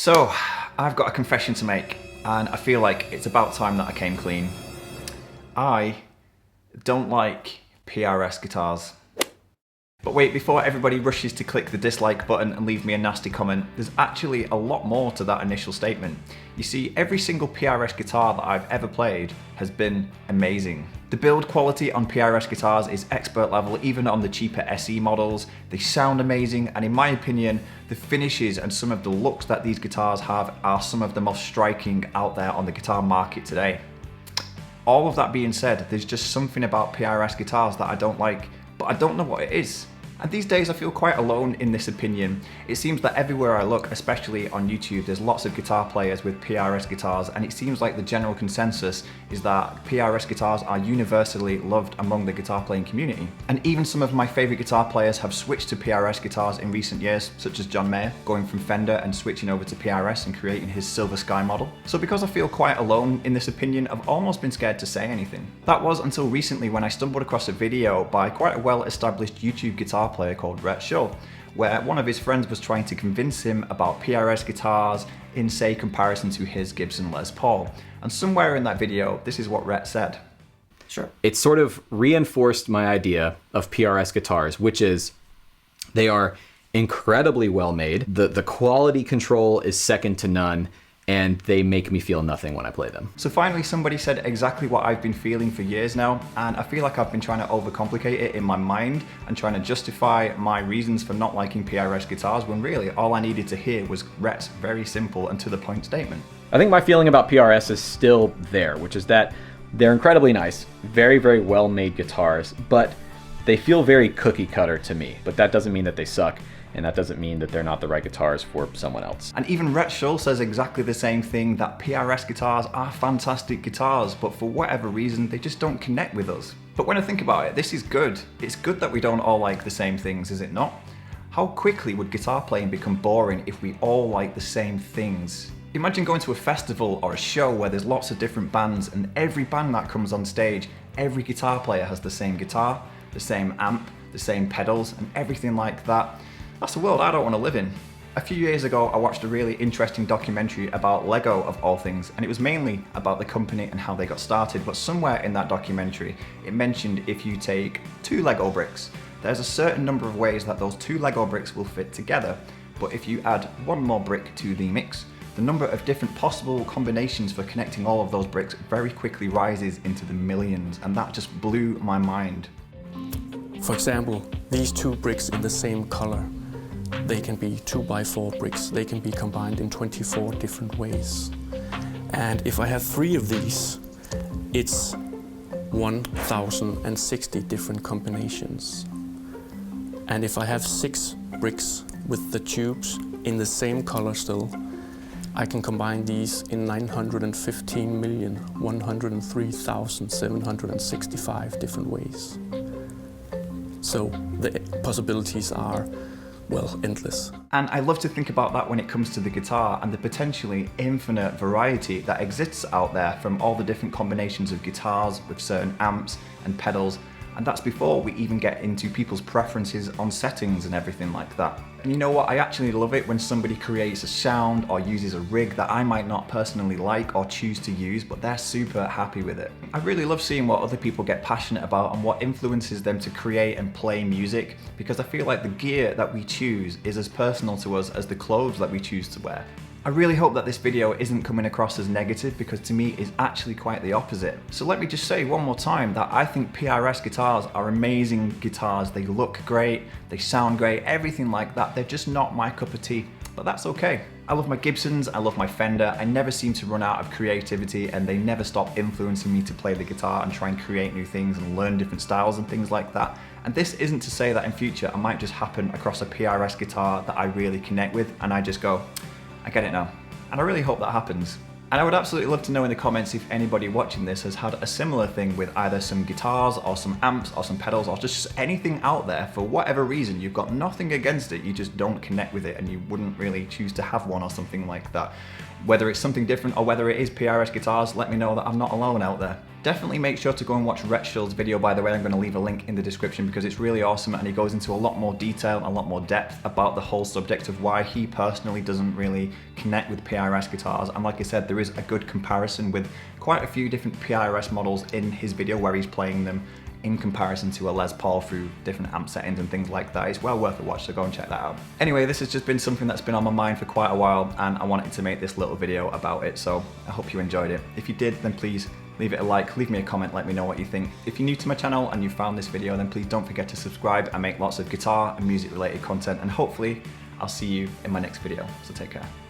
So, I've got a confession to make, and I feel like it's about time that I came clean. I don't like PRS guitars. But wait, before everybody rushes to click the dislike button and leave me a nasty comment, there's actually a lot more to that initial statement. You see, every single PRS guitar that I've ever played has been amazing. The build quality on PRS guitars is expert level, even on the cheaper SE models. They sound amazing, and in my opinion, the finishes and some of the looks that these guitars have are some of the most striking out there on the guitar market today. All of that being said, there's just something about PRS guitars that I don't like, but I don't know what it is. And these days I feel quite alone in this opinion. It seems that everywhere I look, especially on YouTube, there's lots of guitar players with PRS guitars, and it seems like the general consensus is that PRS guitars are universally loved among the guitar playing community. And even some of my favourite guitar players have switched to PRS guitars in recent years, such as John Mayer, going from Fender and switching over to PRS and creating his Silver Sky model. So because I feel quite alone in this opinion, I've almost been scared to say anything. That was until recently when I stumbled across a video by quite a well-established YouTube guitar player called Rhett Shull, where one of his friends was trying to convince him about PRS guitars in, say, comparison to his Gibson Les Paul. And somewhere in that video, this is what Rhett said. Sure. It sort of reinforced my idea of PRS guitars, which is they are incredibly well made. The quality control is second to none, and they make me feel nothing when I play them. So finally somebody said exactly what I've been feeling for years now, and I feel like I've been trying to overcomplicate it in my mind and trying to justify my reasons for not liking PRS guitars, when really all I needed to hear was Rhett's very simple and to the point statement. I think my feeling about PRS is still there, which is that they're incredibly nice, very, very well made guitars, but they feel very cookie cutter to me. But that doesn't mean that they suck. And that doesn't mean that they're not the right guitars for someone else. And even Rhett Shull says exactly the same thing, that PRS guitars are fantastic guitars, but for whatever reason, they just don't connect with us. But when I think about it, this is good. It's good that we don't all like the same things, is it not? How quickly would guitar playing become boring if we all like the same things? Imagine going to a festival or a show where there's lots of different bands, and every band that comes on stage, every guitar player has the same guitar, the same amp, the same pedals, and everything like that. That's a world I don't want to live in. A few years ago, I watched a really interesting documentary about Lego of all things, and it was mainly about the company and how they got started, but somewhere in that documentary, it mentioned if you take 2 Lego bricks, there's a certain number of ways that those 2 Lego bricks will fit together, but if you add 1 more brick to the mix, the number of different possible combinations for connecting all of those bricks very quickly rises into the millions, and that just blew my mind. For example, these 2 bricks in the same color. They can be 2x4 bricks. They can be combined in 24 different ways. And if I have 3 of these, it's 1,060 different combinations. And if I have 6 bricks with the tubes in the same color still, I can combine these in 915,103,765 different ways. So the possibilities are, well, endless. And I love to think about that when it comes to the guitar and the potentially infinite variety that exists out there from all the different combinations of guitars with certain amps and pedals. And that's before we even get into people's preferences on settings and everything like that. And you know what, I actually love it when somebody creates a sound or uses a rig that I might not personally like or choose to use, but they're super happy with it. I really love seeing what other people get passionate about and what influences them to create and play music, because I feel like the gear that we choose is as personal to us as the clothes that we choose to wear. I really hope that this video isn't coming across as negative, because to me it's actually quite the opposite. So let me just say one more time that I think PRS guitars are amazing guitars. They look great, they sound great, everything like that. They're just not my cup of tea, but that's okay. I love my Gibsons, I love my Fender. I never seem to run out of creativity, and they never stop influencing me to play the guitar and try and create new things and learn different styles and things like that. And this isn't to say that in future I might just happen across a PRS guitar that I really connect with and I just go, I get it now. And I really hope that happens. And I would absolutely love to know in the comments if anybody watching this has had a similar thing with either some guitars or some amps or some pedals or just anything out there. For whatever reason, you've got nothing against it, you just don't connect with it and you wouldn't really choose to have one or something like that. Whether it's something different or whether it is PRS guitars, let me know that I'm not alone out there. Definitely make sure to go and watch Rhett Shull's video, by the way. I'm going to leave a link in the description because it's really awesome and he goes into a lot more detail and a lot more depth about the whole subject of why he personally doesn't really connect with PRS guitars. And like I said, there is a good comparison with quite a few different PRS models in his video where he's playing them in comparison to a Les Paul through different amp settings and things like that. It's well worth a watch, so go and check that out. Anyway, this has just been something that's been on my mind for quite a while and I wanted to make this little video about it, so I hope you enjoyed it. If you did, then please leave it a like, leave me a comment, let me know what you think. If you're new to my channel and you found this video, then please don't forget to subscribe. I make lots of guitar and music related content, and hopefully I'll see you in my next video, so take care.